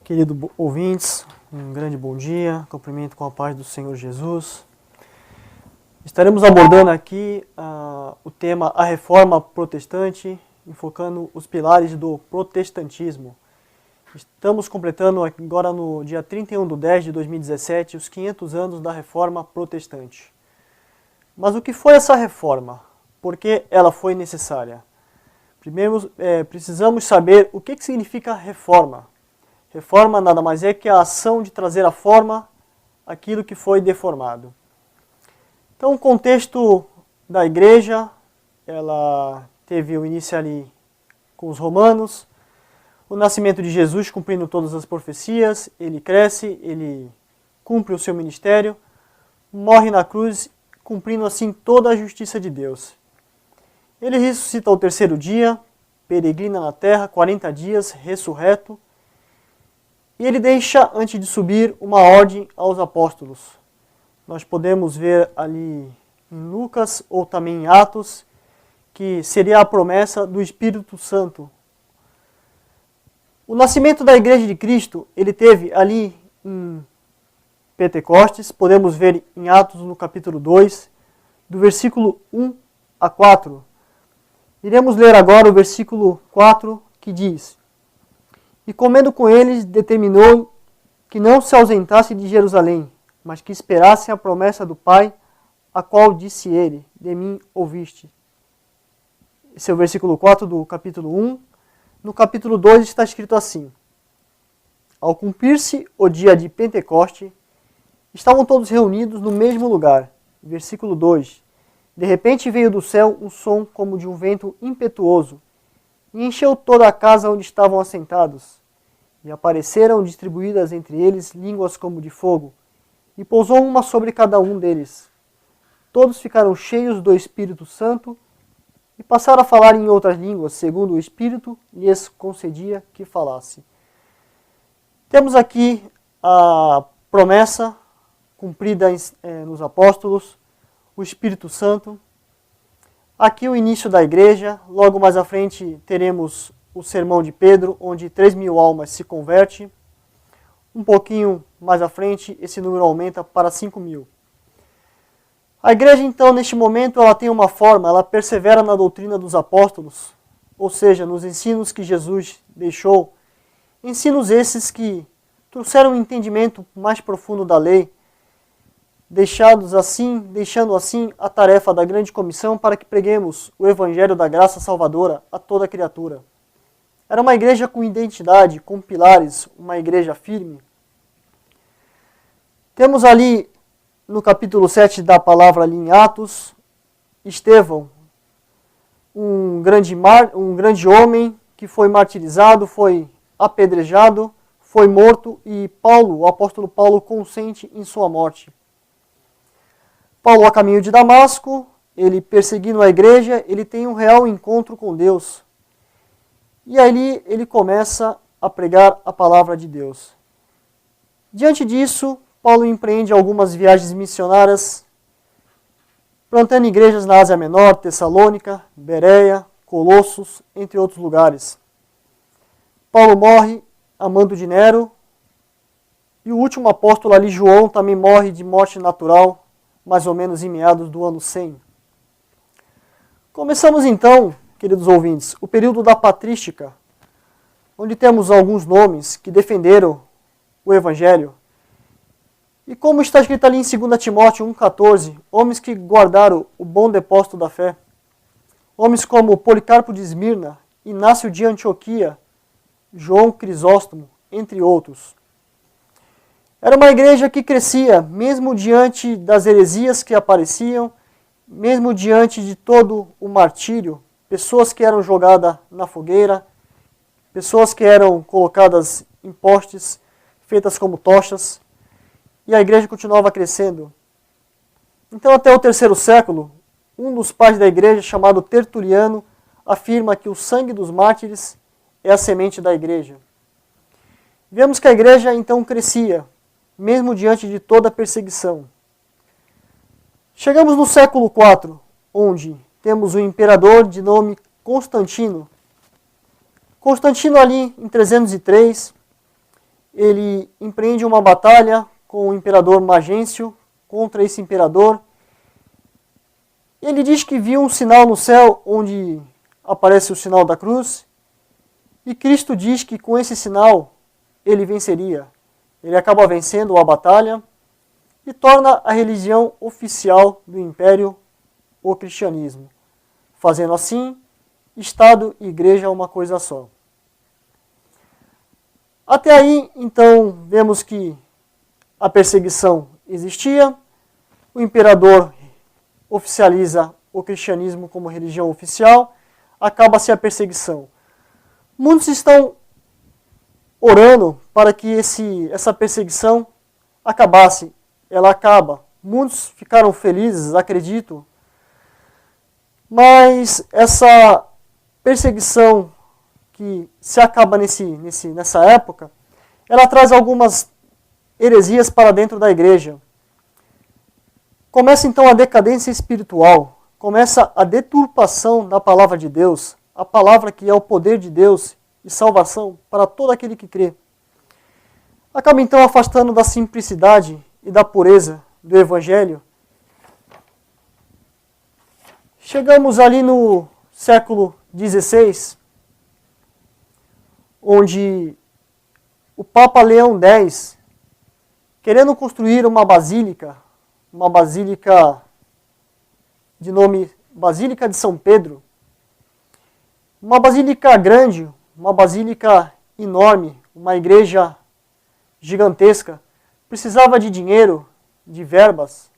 Queridos ouvintes, um grande bom dia, cumprimento com a paz do Senhor Jesus. Estaremos abordando aqui o tema A Reforma Protestante, enfocando os pilares do protestantismo. Estamos completando agora no dia 31/10/2017 os 500 anos da Reforma Protestante. Mas o que foi essa reforma? Por que ela foi necessária? Primeiro, precisamos saber o que significa reforma. Reforma nada mais é que a ação de trazer à forma aquilo que foi deformado. Então, o contexto da igreja, ela teve o início ali com os romanos, o nascimento de Jesus cumprindo todas as profecias, ele cresce, ele cumpre o seu ministério, morre na cruz, cumprindo assim toda a justiça de Deus. Ele ressuscita ao terceiro dia, peregrina na terra, 40 dias, ressurreto, e ele deixa, antes de subir, uma ordem aos apóstolos. Nós podemos ver ali em Lucas ou também em Atos, que seria a promessa do Espírito Santo. O nascimento da Igreja de Cristo, ele teve ali em Pentecostes, podemos ver em Atos no capítulo 2, do versículo 1 a 4. Iremos ler agora o versículo 4, que diz: E comendo com eles, determinou que não se ausentasse de Jerusalém, mas que esperassem a promessa do Pai, a qual disse ele: De mim ouviste. Esse é o versículo 4 do capítulo 1. No capítulo 2 está escrito assim: Ao cumprir-se o dia de Pentecoste, estavam todos reunidos no mesmo lugar. Versículo 2. De repente veio do céu um som como de um vento impetuoso, e encheu toda a casa onde estavam assentados. E apareceram distribuídas entre eles línguas como de fogo, e pousou uma sobre cada um deles. Todos ficaram cheios do Espírito Santo, e passaram a falar em outras línguas, segundo o Espírito lhes concedia que falasse. Temos aqui a promessa cumprida nos apóstolos, o Espírito Santo. Aqui o início da igreja, logo mais à frente teremos o sermão de Pedro, onde 3.000 almas se convertem. Um pouquinho mais à frente, esse número aumenta para 5.000. A igreja, então, neste momento, ela tem uma forma, ela persevera na doutrina dos apóstolos, ou seja, nos ensinos que Jesus deixou, ensinos esses que trouxeram um entendimento mais profundo da lei, deixando assim a tarefa da grande comissão para que preguemos o evangelho da graça salvadora a toda criatura. Era uma igreja com identidade, com pilares, uma igreja firme. Temos ali no capítulo 7 da palavra ali em Atos, Estevão, um grande homem que foi martirizado, foi apedrejado, foi morto e Paulo, o apóstolo Paulo, consente em sua morte. Paulo, a caminho de Damasco, ele perseguindo a igreja, ele tem um real encontro com Deus. E aí ele começa a pregar a palavra de Deus. Diante disso, Paulo empreende algumas viagens missionárias, plantando igrejas na Ásia Menor, Tessalônica, Bereia, Colossos, entre outros lugares. Paulo morre a mando de Nero, e o último apóstolo ali, João, também morre de morte natural, mais ou menos em meados do ano 100. Começamos então, queridos ouvintes, o período da patrística, onde temos alguns nomes que defenderam o Evangelho. E como está escrito ali em 2 Timóteo 1,14, homens que guardaram o bom depósito da fé. Homens como Policarpo de Esmirna, Inácio de Antioquia, João Crisóstomo, entre outros. Era uma igreja que crescia, mesmo diante das heresias que apareciam, mesmo diante de todo o martírio, pessoas que eram jogadas na fogueira, pessoas que eram colocadas em postes, feitas como tochas, e a igreja continuava crescendo. Então, até o 3º século, um dos pais da igreja, chamado Tertuliano, afirma que o sangue dos mártires é a semente da igreja. Vemos que a igreja então crescia, mesmo diante de toda a perseguição. Chegamos no século IV, onde temos um imperador de nome Constantino. Constantino ali em 303, ele empreende uma batalha com o imperador Magêncio contra esse imperador. Ele diz que viu um sinal no céu onde aparece o sinal da cruz, e Cristo diz que com esse sinal ele venceria. Ele acaba vencendo a batalha e torna a religião oficial do império o cristianismo, fazendo assim Estado e Igreja uma coisa só. Até aí, então, vemos que a perseguição existia, o imperador oficializa o cristianismo como religião oficial, acaba-se a perseguição. Muitos estão orando para que essa perseguição acabasse. Ela acaba. Muitos ficaram felizes, acredito. Mas essa perseguição que se acaba nessa época, ela traz algumas heresias para dentro da igreja. Começa então a decadência espiritual, começa a deturpação da palavra de Deus, a palavra que é o poder de Deus e salvação para todo aquele que crê. Acaba então afastando da simplicidade e da pureza do Evangelho. Chegamos ali no século XVI, onde o Papa Leão X, querendo construir uma basílica de nome Basílica de São Pedro, uma basílica grande, uma basílica enorme, uma igreja gigantesca, precisava de dinheiro, de verbas.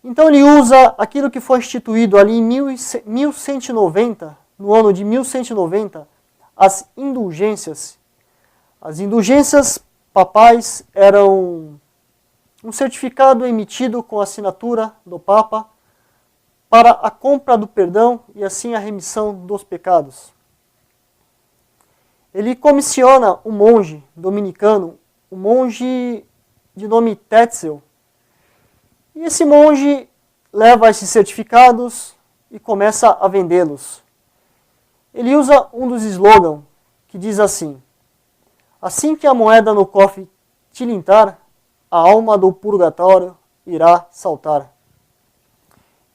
Então ele usa aquilo que foi instituído ali em 1190, no ano de 1190, as indulgências. As indulgências papais eram um certificado emitido com a assinatura do Papa para a compra do perdão e assim a remissão dos pecados. Ele comissiona um monge dominicano, um monge de nome Tetzel, e esse monge leva esses certificados e começa a vendê-los. Ele usa um dos slogans que diz assim: assim que a moeda no cofre tilintar, a alma do purgatório irá saltar.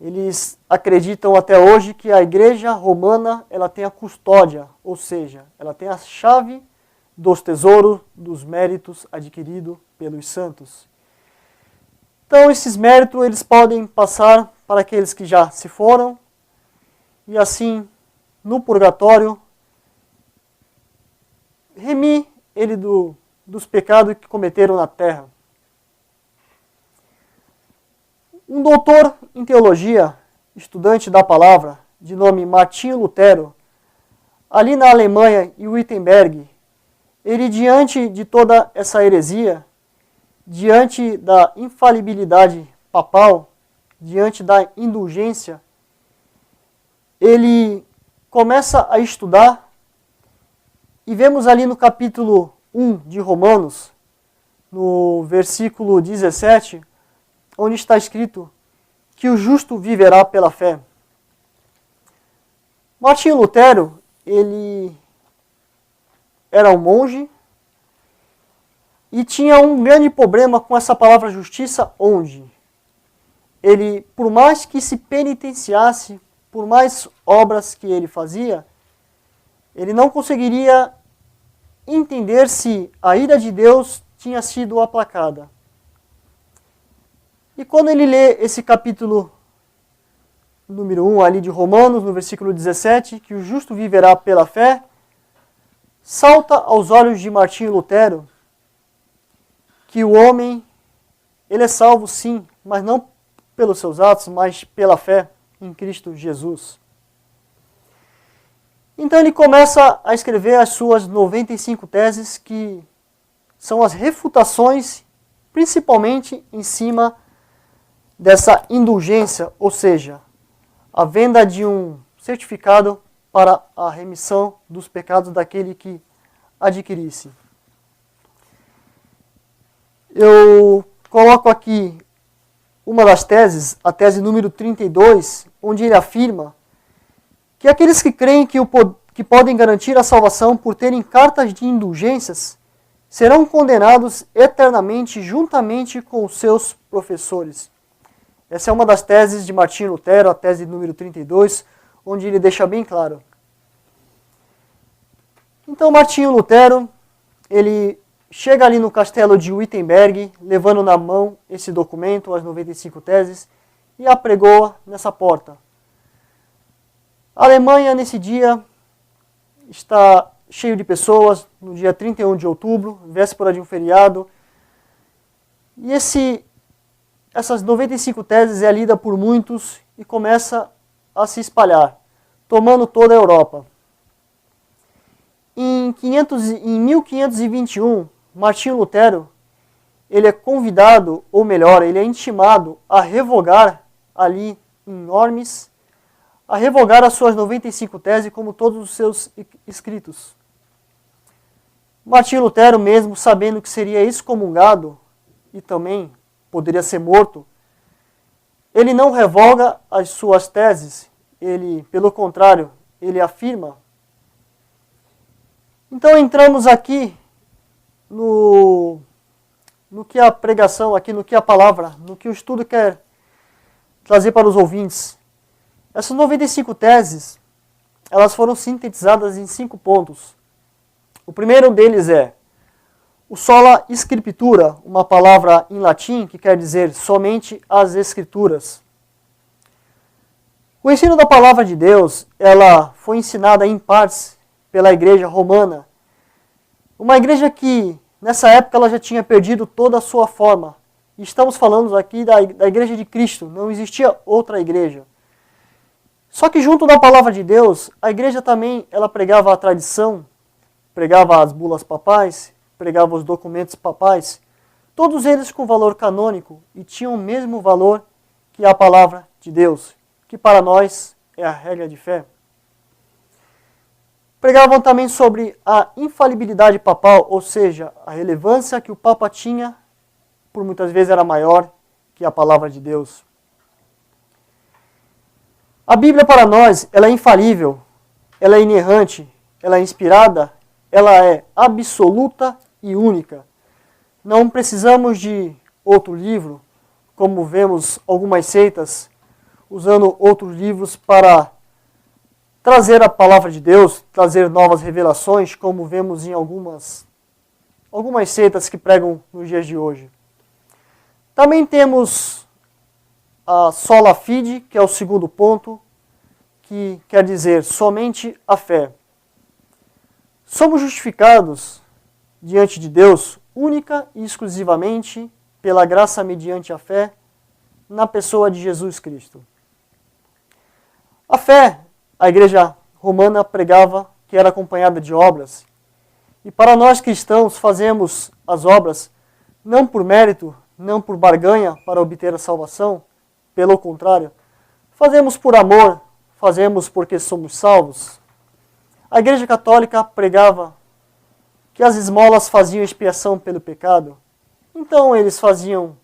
Eles acreditam até hoje que a igreja romana ela tem a custódia, ou seja, ela tem a chave dos tesouros, dos méritos adquiridos pelos santos. Então esses méritos eles podem passar para aqueles que já se foram, e assim, no purgatório, remir ele dos pecados que cometeram na terra. Um doutor em teologia, estudante da palavra, de nome Martinho Lutero, ali na Alemanha, em Wittenberg, ele, diante de toda essa heresia, diante da infalibilidade papal, diante da indulgência, ele começa a estudar, e vemos ali no capítulo 1 de Romanos, no versículo 17, onde está escrito que o justo viverá pela fé. Martinho Lutero, ele era um monge e tinha um grande problema com essa palavra justiça, onde ele, por mais que se penitenciasse, por mais obras que ele fazia, ele não conseguiria entender se a ira de Deus tinha sido aplacada. E quando ele lê esse capítulo número 1 ali de Romanos, no versículo 17, que o justo viverá pela fé, salta aos olhos de Martinho Lutero que o homem, ele é salvo sim, mas não pelos seus atos, mas pela fé em Cristo Jesus. Então ele começa a escrever as suas 95 teses, que são as refutações, principalmente em cima dessa indulgência, ou seja, a venda de um certificado para a remissão dos pecados daquele que adquirisse. Eu coloco aqui uma das teses, a tese número 32, onde ele afirma que aqueles que creem que podem garantir a salvação por terem cartas de indulgências serão condenados eternamente juntamente com os seus professores. Essa é uma das teses de Martinho Lutero, a tese número 32, onde ele deixa bem claro. Então Martinho Lutero, ele chega ali no castelo de Wittenberg, levando na mão esse documento, as 95 teses, e apregoa nessa porta. A Alemanha, nesse dia, está cheio de pessoas, no dia 31 de outubro, véspera de um feriado. E essas 95 teses é lida por muitos e começa a se espalhar, tomando toda a Europa. Em 1521, Martinho Lutero, ele é convidado, ou melhor, ele é intimado a revogar ali em Worms, a revogar as suas 95 teses como todos os seus escritos. Martinho Lutero, mesmo sabendo que seria excomungado e também poderia ser morto, ele não revoga as suas teses, ele, pelo contrário, ele afirma. Então entramos aqui no que a pregação, aqui no que a palavra, no que o estudo quer trazer para os ouvintes. Essas 95 teses, elas foram sintetizadas em 5 pontos. O primeiro deles é o sola scriptura, uma palavra em latim que quer dizer somente as escrituras. O ensino da palavra de Deus, ela foi ensinada em partes pela igreja romana. Uma igreja que, nessa época, ela já tinha perdido toda a sua forma. Estamos falando aqui da igreja de Cristo, não existia outra igreja. Só que junto da palavra de Deus, a igreja também ela pregava a tradição, pregava as bulas papais, pregava os documentos papais, todos eles com valor canônico e tinham o mesmo valor que a palavra de Deus, que para nós é a regra de fé. Pregavam também sobre a infalibilidade papal, ou seja, a relevância que o Papa tinha, por muitas vezes era maior que a palavra de Deus. A Bíblia para nós, ela é infalível, ela é inerrante, ela é inspirada, ela é absoluta e única. Não precisamos de outro livro, como vemos algumas seitas usando outros livros para trazer a palavra de Deus, trazer novas revelações, como vemos em algumas seitas que pregam nos dias de hoje. Também temos a sola fide, que é o segundo ponto, que quer dizer somente a fé. Somos justificados diante de Deus única e exclusivamente pela graça mediante a fé na pessoa de Jesus Cristo. A fé, a igreja romana pregava que era acompanhada de obras. E para nós cristãos fazemos as obras não por mérito, não por barganha para obter a salvação, pelo contrário, fazemos por amor, fazemos porque somos salvos. A Igreja Católica pregava que as esmolas faziam expiação pelo pecado. Então eles faziam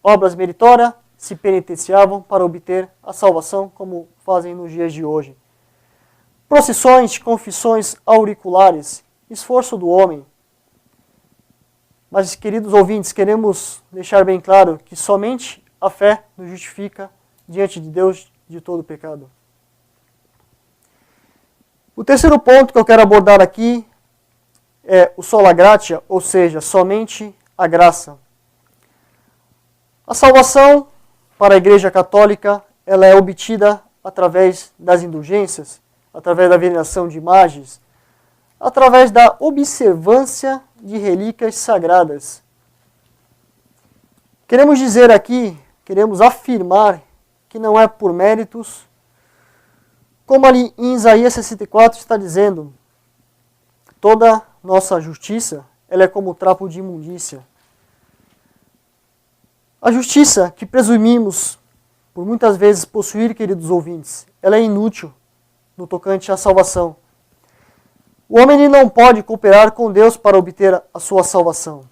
obras meritórias, se penitenciavam para obter a salvação, como fazem nos dias de hoje. Procissões, confissões auriculares, esforço do homem. Mas, queridos ouvintes, queremos deixar bem claro que somente a fé nos justifica diante de Deus de todo pecado. O terceiro ponto que eu quero abordar aqui é o sola gratia, ou seja, somente a graça. A salvação para a Igreja Católica, ela é obtida através das indulgências, através da veneração de imagens, através da observância de relíquias sagradas. Queremos dizer aqui, queremos afirmar que não é por méritos, como ali em Isaías 64 está dizendo, toda nossa justiça, ela é como trapo de imundícia. A justiça que presumimos, por muitas vezes possuir, queridos ouvintes, ela é inútil no tocante à salvação. O homem não pode cooperar com Deus para obter a sua salvação.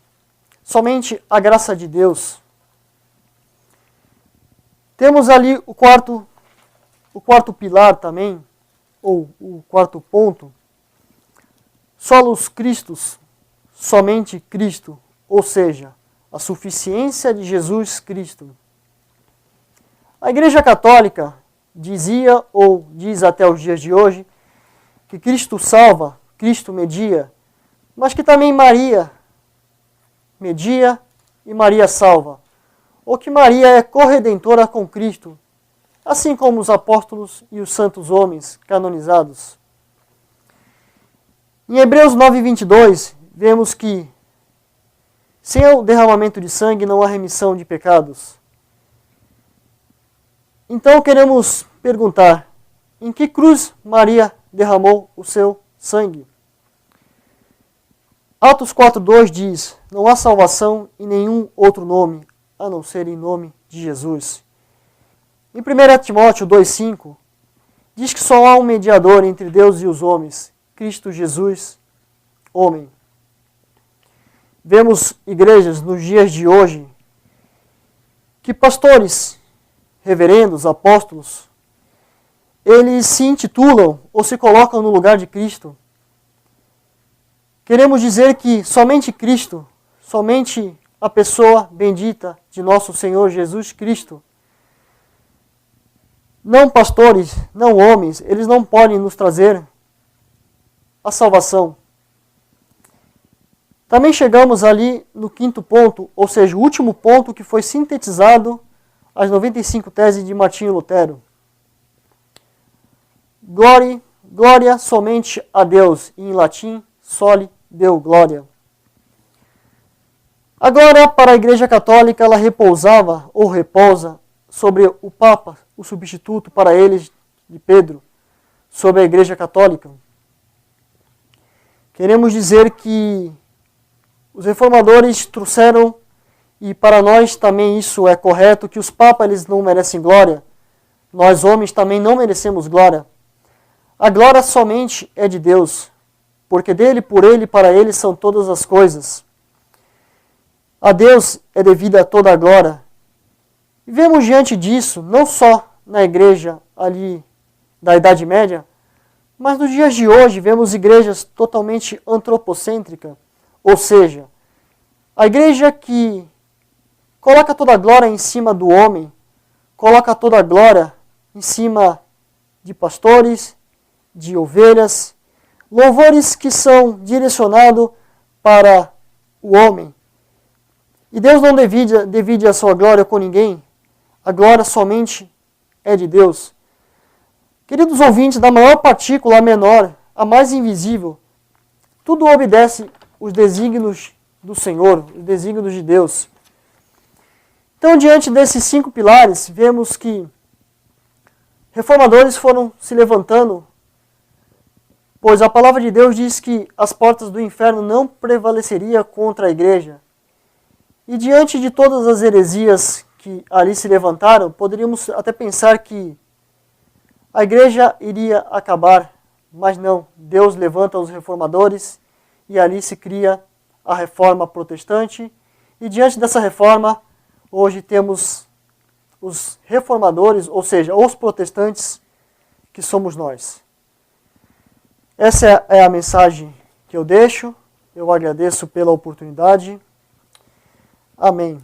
Somente a graça de Deus. Temos ali o quarto pilar também, ou o quarto ponto, solus Christus, somente Cristo, ou seja, a suficiência de Jesus Cristo. A Igreja Católica dizia, ou diz até os dias de hoje, que Cristo salva, Cristo media, mas que também Maria media e Maria salva, ou que Maria é corredentora com Cristo, assim como os apóstolos e os santos homens canonizados. Em Hebreus 9:22, vemos que sem o derramamento de sangue não há remissão de pecados. Então queremos perguntar, em que cruz Maria derramou o seu sangue? Atos 4:2 diz, não há salvação em nenhum outro nome, a não ser em nome de Jesus. Em 1 Timóteo 2:5, diz que só há um mediador entre Deus e os homens, Cristo Jesus, homem. Vemos igrejas nos dias de hoje que pastores, reverendos, apóstolos, eles se intitulam ou se colocam no lugar de Cristo. Queremos dizer que somente Cristo, somente a pessoa bendita de nosso Senhor Jesus Cristo, não pastores, não homens, eles não podem nos trazer a salvação. Também chegamos ali no quinto ponto, ou seja, o último ponto que foi sintetizado as 95 teses de Martinho Lutero. Glória somente a Deus, e em latim, soli Deo gloria. A glória para a Igreja Católica, ela repousava ou repousa sobre o Papa, o substituto para eles de Pedro, sobre a Igreja Católica. Queremos dizer que os reformadores trouxeram, e para nós também isso é correto, que os papas eles não merecem glória, nós homens também não merecemos glória. A glória somente é de Deus, porque dele, por ele e para ele são todas as coisas. A Deus é devida toda a glória. E vemos diante disso, não só na igreja ali da Idade Média, mas nos dias de hoje vemos igrejas totalmente antropocêntricas, ou seja, a igreja que coloca toda a glória em cima do homem, coloca toda a glória em cima de pastores, de ovelhas, louvores que são direcionados para o homem. E Deus não divide a sua glória com ninguém, a glória somente é de Deus. Queridos ouvintes, da maior partícula à menor, a mais invisível, tudo obedece os desígnios do Senhor, os desígnios de Deus. Então, diante desses 5 pilares, vemos que reformadores foram se levantando, pois a palavra de Deus diz que as portas do inferno não prevaleceriam contra a igreja. E diante de todas as heresias que ali se levantaram, poderíamos até pensar que a igreja iria acabar, mas não. Deus levanta os reformadores e ali se cria a reforma protestante. E diante dessa reforma, hoje temos os reformadores, ou seja, os protestantes, que somos nós. Essa é a mensagem que eu deixo. Eu agradeço pela oportunidade. Amém.